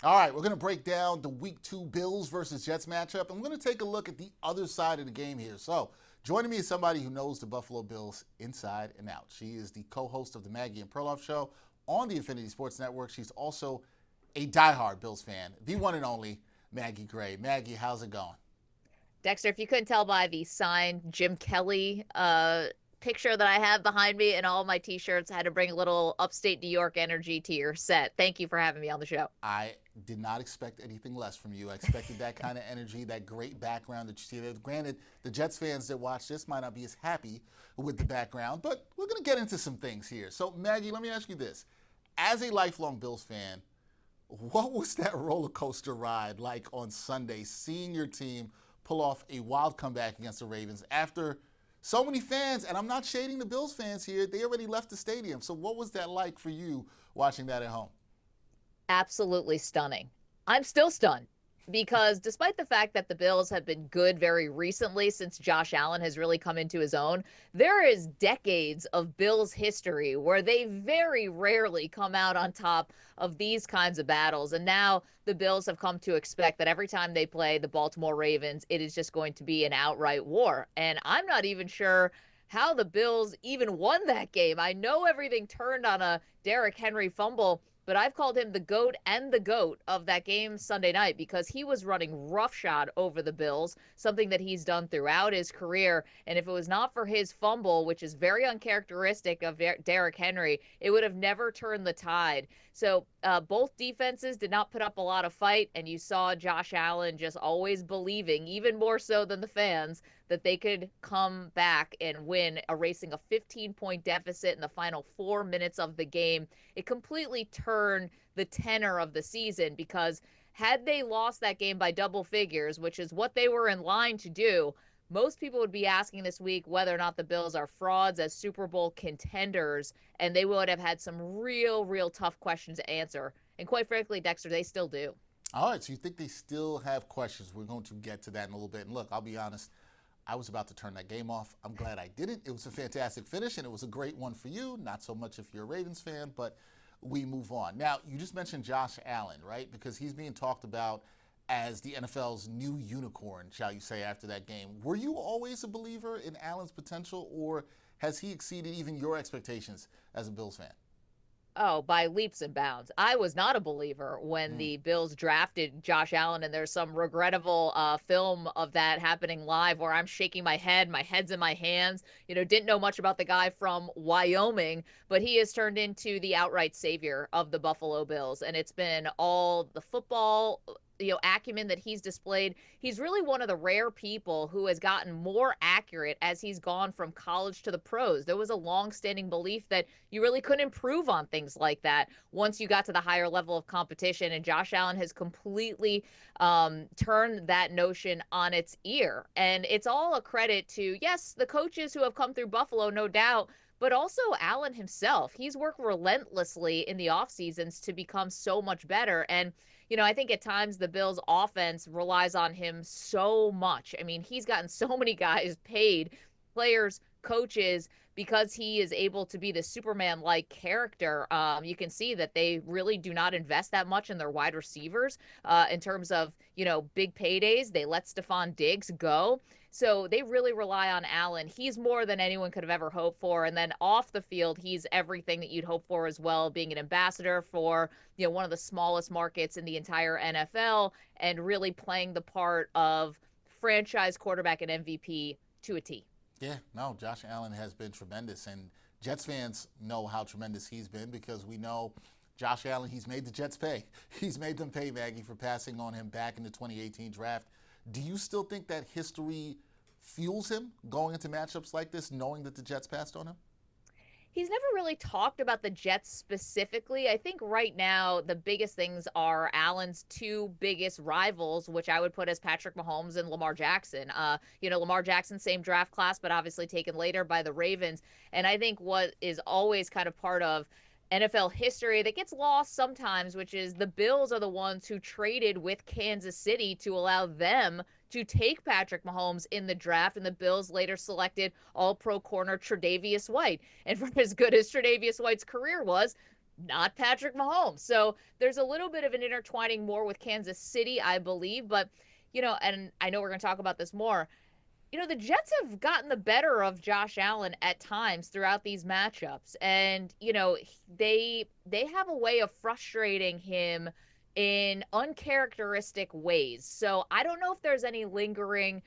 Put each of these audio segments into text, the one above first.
All right, we're going to break down the Week 2 Bills versus Jets matchup, and we're going to take a look at the other side of the game here. So, joining me is somebody who knows the Buffalo Bills inside and out. She is the co-host of the Maggie and Perloff Show on the Infinity Sports Network. She's also a diehard Bills fan, the one and only Maggie Gray. Maggie, how's it going? Dexter, if you couldn't tell by the signed Jim Kelly picture that I have behind me and all my t-shirts, I had to bring a little upstate New York energy to your set. Thank you for having me on the show. I did not expect anything less from you. I expected that kind of energy, that great background that you see there. Granted, the Jets fans that watch this might not be as happy with the background, but we're going to get into some things here. So, Maggie, let me ask you this. As a lifelong Bills fan, what was that roller coaster ride like on Sunday, seeing your team pull off a wild comeback against the Ravens after so many fans, and I'm not shading the Bills fans here, they already left the stadium. So, what was that like for you watching that at home? Absolutely stunning. I'm still stunned because despite the fact that the Bills have been good very recently since Josh Allen has really come into his own, there is decades of Bills history where they very rarely come out on top of these kinds of battles. And now the Bills have come to expect that every time they play the Baltimore Ravens, it is just going to be an outright war. And I'm not even sure how the Bills even won that game. I know everything turned on a Derrick Henry fumble, but I've called him the GOAT and the GOAT of that game Sunday night because he was running roughshod over the Bills, something that he's done throughout his career. And if it was not for his fumble, which is very uncharacteristic of Derrick Henry, it would have never turned the tide. So both defenses did not put up a lot of fight, and you saw Josh Allen just always believing, even more so than the fans, that they could come back and win, erasing a 15-point deficit in the final 4 minutes of the game. It completely turned the tenor of the season because had they lost that game by double figures, which is what they were in line to do, most people would be asking this week whether or not the Bills are frauds as Super Bowl contenders, and they would have had some real tough questions to answer. And quite frankly, Dexter, they still do. All right, so you think they still have questions. We're going to get to that in a little bit. And look, I'll be honest, I was about to turn that game off. I'm glad I didn't. It was a fantastic finish, and it was a great one for you. Not so much if you're a Ravens fan, but we move on. Now, you just mentioned Josh Allen, right? Because he's being talked about as the NFL's new unicorn, shall you say, after that game. Were you always a believer in Allen's potential, or has he exceeded even your expectations as a Bills fan? Oh, by leaps and bounds. I was not a believer when Mm. the Bills drafted Josh Allen, and there's some regrettable film of that happening live where I'm shaking my head, my head's in my hands. Didn't know much about the guy from Wyoming, but he has turned into the outright savior of the Buffalo Bills, and it's been all the football acumen that he's displayed. He's really one of the rare people who has gotten more accurate as he's gone from college to the pros. There was a long-standing belief that you really couldn't improve on things like that once you got to the higher level of competition, and Josh Allen has completely turned that notion on its ear. And it's all a credit to, yes, the coaches who have come through Buffalo, no doubt, but also Allen himself. He's worked relentlessly in the off seasons to become so much better. And I think at times the Bills offense relies on him so much. I mean, he's gotten so many guys paid, players, coaches, because he is able to be the Superman like character. You can see that they really do not invest that much in their wide receivers in terms of, big paydays. They let Stephon Diggs go. So they really rely on Allen. He's more than anyone could have ever hoped for. And then off the field, he's everything that you'd hope for as well, being an ambassador for, one of the smallest markets in the entire NFL and really playing the part of franchise quarterback and MVP to a T. Yeah, no, Josh Allen has been tremendous, and Jets fans know how tremendous he's been because we know Josh Allen, he's made the Jets pay. He's made them pay, Maggie, for passing on him back in the 2018 draft. Do you still think that history fuels him going into matchups like this, knowing that the Jets passed on him? He's never really talked about the Jets specifically. I think right now the biggest things are Allen's two biggest rivals, which I would put as Patrick Mahomes and Lamar Jackson. Lamar Jackson, same draft class, but obviously taken later by the Ravens. And I think what is always kind of part of NFL history that gets lost sometimes, which is the Bills are the ones who traded with Kansas City to allow them to take Patrick Mahomes in the draft, and the Bills later selected all-pro corner Tre'Davious White. And for as good as Tre'Davious White's career was, not Patrick Mahomes. So there's a little bit of an intertwining more with Kansas City, I believe. But, and I know we're going to talk about this more. The Jets have gotten the better of Josh Allen at times throughout these matchups. And, they have a way of frustrating him in uncharacteristic ways. So I don't know if there's any lingering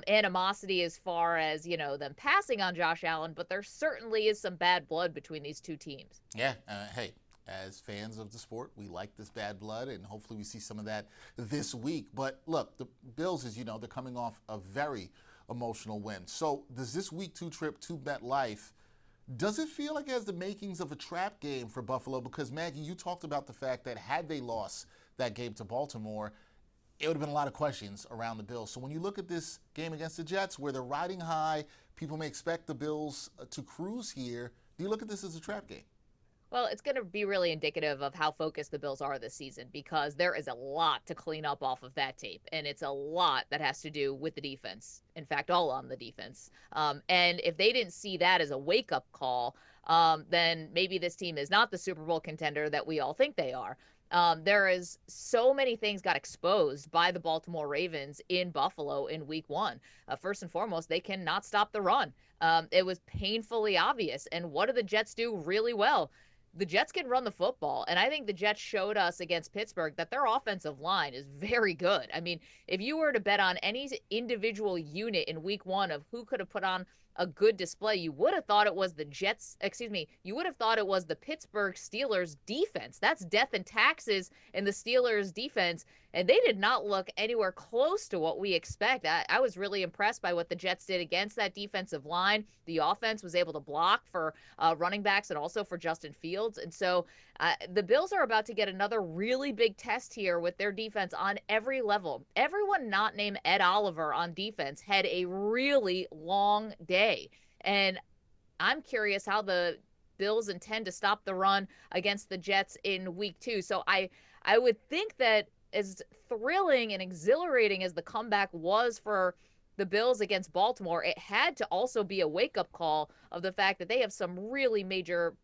animosity as far as, them passing on Josh Allen, but there certainly is some bad blood between these two teams. Yeah, hey, as fans of the sport, we like this bad blood, and hopefully we see some of that this week. But look, the Bills, as you know, they're coming off a very emotional win. So does this week 2 trip to MetLife, does it feel like it has the makings of a trap game for Buffalo? Because, Maggie, you talked about the fact that had they lost that game to Baltimore, it would have been a lot of questions around the Bills. So when you look at this game against the Jets, where they're riding high, people may expect the Bills to cruise here. Do you look at this as a trap game? Well, it's going to be really indicative of how focused the Bills are this season because there is a lot to clean up off of that tape. And it's a lot that has to do with the defense. In fact, all on the defense. And if they didn't see that as a wake-up call, then maybe this team is not the Super Bowl contender that we all think they are. There is so many things got exposed by the Baltimore Ravens in Buffalo in week 1. First and foremost, they cannot stop the run. It was painfully obvious. And what do the Jets do really well? The Jets can run the football, and I think the Jets showed us against Pittsburgh that their offensive line is very good. I mean, if you were to bet on any individual unit in week 1 of who could have put on a good display, you would have thought it was you would have thought it was the Pittsburgh Steelers defense. That's death and taxes in the Steelers defense, and they did not look anywhere close to what we expect. I was really impressed by what the Jets did against that defensive line. The offense was able to block for running backs and also for Justin Fields. And so the Bills are about to get another really big test here with their defense on every level. Everyone not named Ed Oliver on defense had a really long day. And I'm curious how the Bills intend to stop the run against the Jets in week 2. So I would think that as thrilling and exhilarating as the comeback was for the Bills against Baltimore, it had to also be a wake-up call of the fact that they have some really major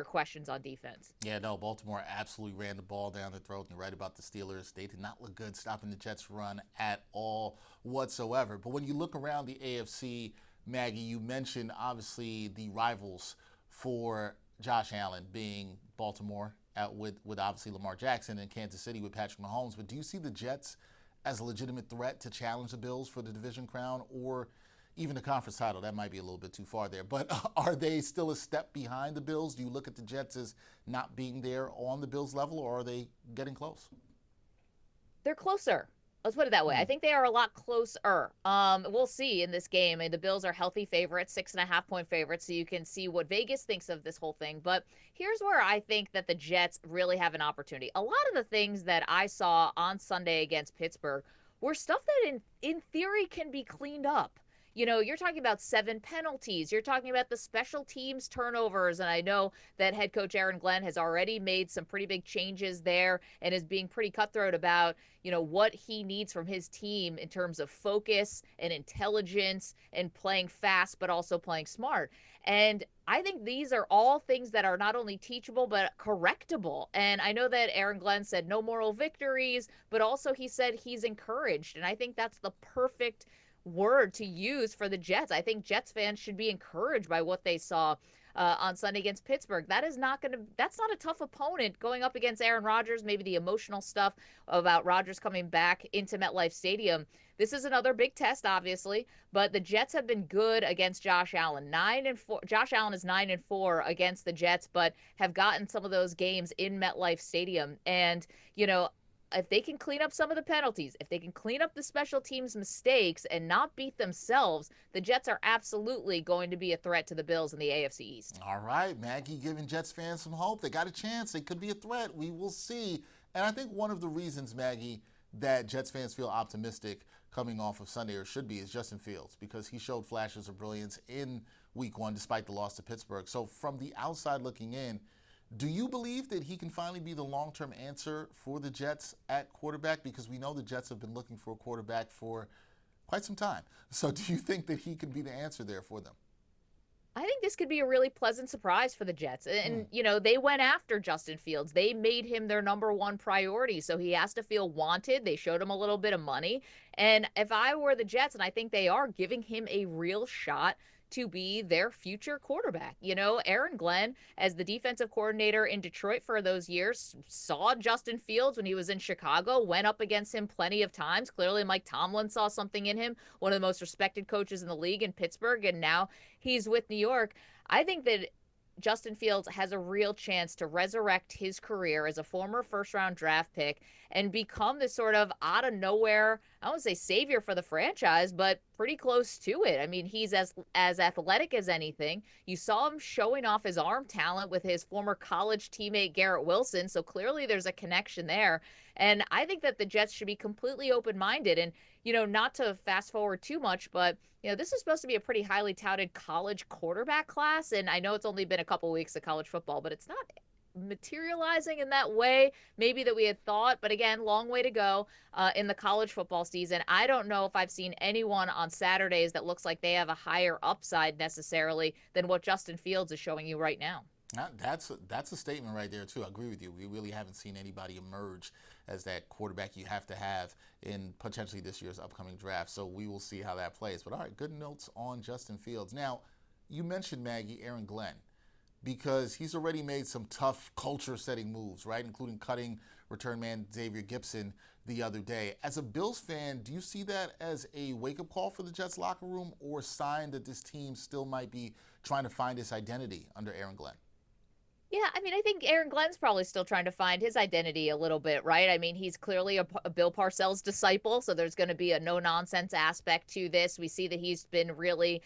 questions on defense. Yeah, no, Baltimore absolutely ran the ball down the throat. And you're right about the Steelers. They did not look good stopping the Jets' run at all whatsoever. But when you look around the AFC, Maggie, you mentioned obviously the rivals for Josh Allen being Baltimore with obviously Lamar Jackson and Kansas City with Patrick Mahomes. But do you see the Jets as a legitimate threat to challenge the Bills for the division crown or even the conference title? That might be a little bit too far there. But are they still a step behind the Bills? Do you look at the Jets as not being there on the Bills level, or are they getting close? They're closer. Let's put it that way. I think they are a lot closer. We'll see in this game. I mean, the Bills are healthy favorites, 6.5-point favorites, so you can see what Vegas thinks of this whole thing. But here's where I think that the Jets really have an opportunity. A lot of the things that I saw on Sunday against Pittsburgh were stuff that in theory can be cleaned up. You're talking about 7 penalties. You're talking about the special teams turnovers. And I know that head coach Aaron Glenn has already made some pretty big changes there and is being pretty cutthroat about, what he needs from his team in terms of focus and intelligence and playing fast, but also playing smart. And I think these are all things that are not only teachable, but correctable. And I know that Aaron Glenn said no moral victories, but also he said he's encouraged. And I think that's the perfect word to use for the Jets. I think Jets fans should be encouraged by what they saw on Sunday against Pittsburgh. That's not a tough opponent going up against Aaron Rodgers. Maybe the emotional stuff about Rodgers coming back into MetLife Stadium. This is another big test, obviously, but the Jets have been good against Josh Allen. 9-4. Josh Allen is 9-4 against the Jets, but have gotten some of those games in MetLife Stadium. And, if they can clean up some of the penalties, if they can clean up the special teams mistakes and not beat themselves, the Jets are absolutely going to be a threat to the Bills in the AFC East. All right, Maggie giving Jets fans some hope. They got a chance. They could be a threat. We will see. And I think one of the reasons, Maggie, that Jets fans feel optimistic coming off of Sunday, or should be, is Justin Fields, because he showed flashes of brilliance in week 1 despite the loss to Pittsburgh. So from the outside looking in, do you believe that he can finally be the long-term answer for the Jets at quarterback? Because we know the Jets have been looking for a quarterback for quite some time. So do you think that he can be the answer there for them? I think this could be a really pleasant surprise for the Jets. Hmm. And, they went after Justin Fields. They made him their number one priority. So he has to feel wanted. They showed him a little bit of money. And if I were the Jets, and I think they are giving him a real shot to be their future quarterback. Aaron Glenn, as the defensive coordinator in Detroit for those years, saw Justin Fields when he was in Chicago, went up against him plenty of times. Clearly, Mike Tomlin saw something in him, one of the most respected coaches in the league in Pittsburgh. And now he's with New York. I think that Justin Fields has a real chance to resurrect his career as a former first round draft pick and become this sort of out of nowhere, I don't want to say savior for the franchise, but pretty close to it. I mean, he's as athletic as anything. You saw him showing off his arm talent with his former college teammate Garrett Wilson, so clearly there's a connection there. And I think that the Jets should be completely open-minded and, not to fast forward too much, but this is supposed to be a pretty highly touted college quarterback class. And I know it's only been a couple weeks of college football, but it's not materializing in that way maybe that we had thought. But again, long way to go in the college football season. I don't know if I've seen anyone on Saturdays that looks like they have a higher upside necessarily than what Justin Fields is showing you right now. That's a statement right there too. I agree with you. We really haven't seen anybody emerge as that quarterback you have to have in potentially this year's upcoming draft. So we will see how that plays. But all right, good notes on Justin Fields. Now, you mentioned Maggie, Aaron Glenn, because he's already made some tough culture-setting moves, right, including cutting return man Xavier Gipson the other day. As a Bills fan, do you see that as a wake-up call for the Jets locker room or a sign that this team still might be trying to find its identity under Aaron Glenn? Yeah, I mean, I think Aaron Glenn's probably still trying to find his identity a little bit, right? I mean, he's clearly a Bill Parcells disciple, so there's going to be a no nonsense aspect to this. We see that he's been really,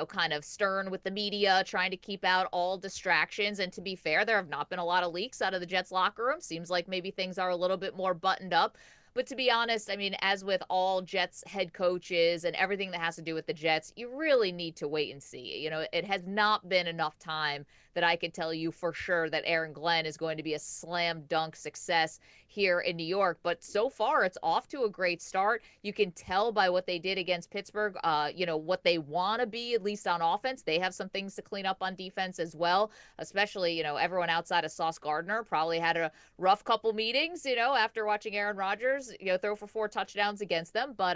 kind of stern with the media, trying to keep out all distractions. And to be fair, there have not been a lot of leaks out of the Jets locker room. Seems like maybe things are a little bit more buttoned up. But to be honest, I mean, as with all Jets head coaches and everything that has to do with the Jets, you really need to wait and see. It has not been enough time that I could tell you for sure that Aaron Glenn is going to be a slam dunk success here in New York. But so far, it's off to a great start. You can tell by what they did against Pittsburgh, what they want to be, at least on offense. They have some things to clean up on defense as well, especially, everyone outside of Sauce Gardner probably had a rough couple meetings, after watching Aaron Rodgers, throw for 4 touchdowns against them. But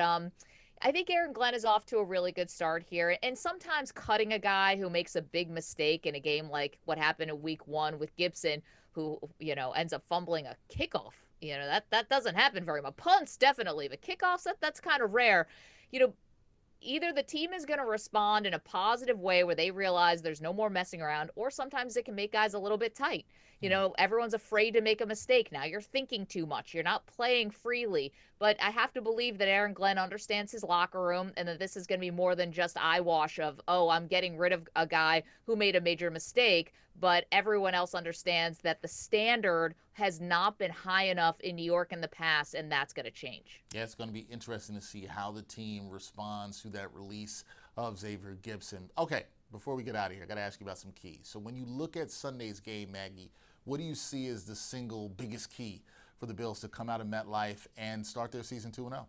I think Aaron Glenn is off to a really good start here. And sometimes cutting a guy who makes a big mistake in a game like what happened in week 1 with Gibson, who, ends up fumbling a kickoff. That doesn't happen very much. Punts, definitely, but kickoffs, that's kind of rare. You know, Either the team is going to respond in a positive way where they realize there's no more messing around, or sometimes it can make guys a little bit tight. Everyone's afraid to make a mistake. Now you're thinking too much. You're not playing freely. But I have to believe that Aaron Glenn understands his locker room and that this is going to be more than just eyewash of, oh, I'm getting rid of a guy who made a major mistake. But everyone else understands that the standard has not been high enough in New York in the past, and that's going to change. Yeah, it's going to be interesting to see how the team responds to that release of Xavier Gipson. Okay, before we get out of here, I got to ask you about some keys. So when you look at Sunday's game, Maggie, what do you see as the single biggest key for the Bills to come out of MetLife and start their season 2-0?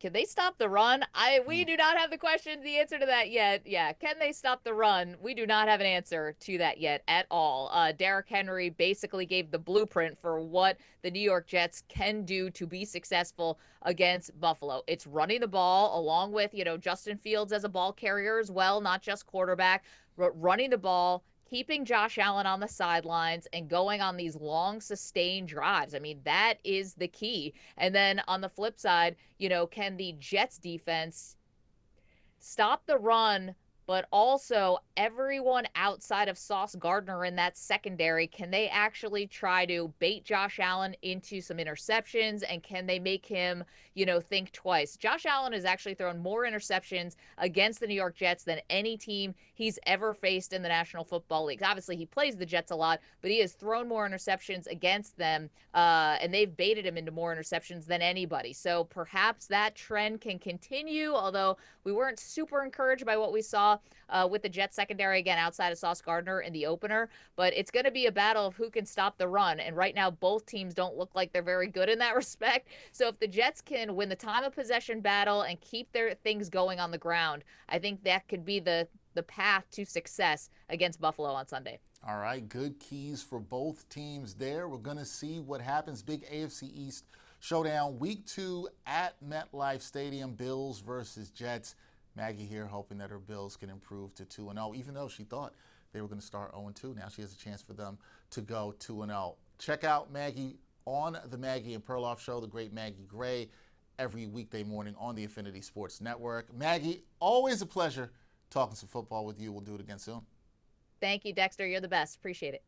Can they stop the run? We do not have the answer to that yet. Yeah, can they stop the run? We do not have an answer to that yet at all. Derrick Henry basically gave the blueprint for what the New York Jets can do to be successful against Buffalo. It's running the ball along with, Justin Fields as a ball carrier as well, not just quarterback, but running the ball, keeping Josh Allen on the sidelines and going on these long sustained drives. I mean, that is the key. And then on the flip side, can the Jets defense stop the run, but also everyone outside of Sauce Gardner in that secondary, can they actually try to bait Josh Allen into some interceptions, and can they make him, think twice? Josh Allen has actually thrown more interceptions against the New York Jets than any team he's ever faced in the National Football League. Obviously, he plays the Jets a lot, but he has thrown more interceptions against them, and they've baited him into more interceptions than anybody. So perhaps that trend can continue, although we weren't super encouraged by what we saw with the Jets secondary, again, outside of Sauce Gardner in the opener. But it's going to be a battle of who can stop the run. And right now, both teams don't look like they're very good in that respect. So if the Jets can win the time of possession battle and keep their things going on the ground, I think that could be the the path to success against Buffalo on Sunday. All right, good keys for both teams there. We're going to see what happens. Big AFC East showdown, week 2 at MetLife Stadium, Bills versus Jets. Maggie here hoping that her Bills can improve to 2-0, even though she thought they were going to start 0-2. Now she has a chance for them to go 2-0. Check out Maggie on the Maggie and Perloff Show, the great Maggie Gray, every weekday morning on the Affinity Sports Network. Maggie, always a pleasure talking some football with you. We'll do it again soon. Thank you, Dexter. You're the best. Appreciate it.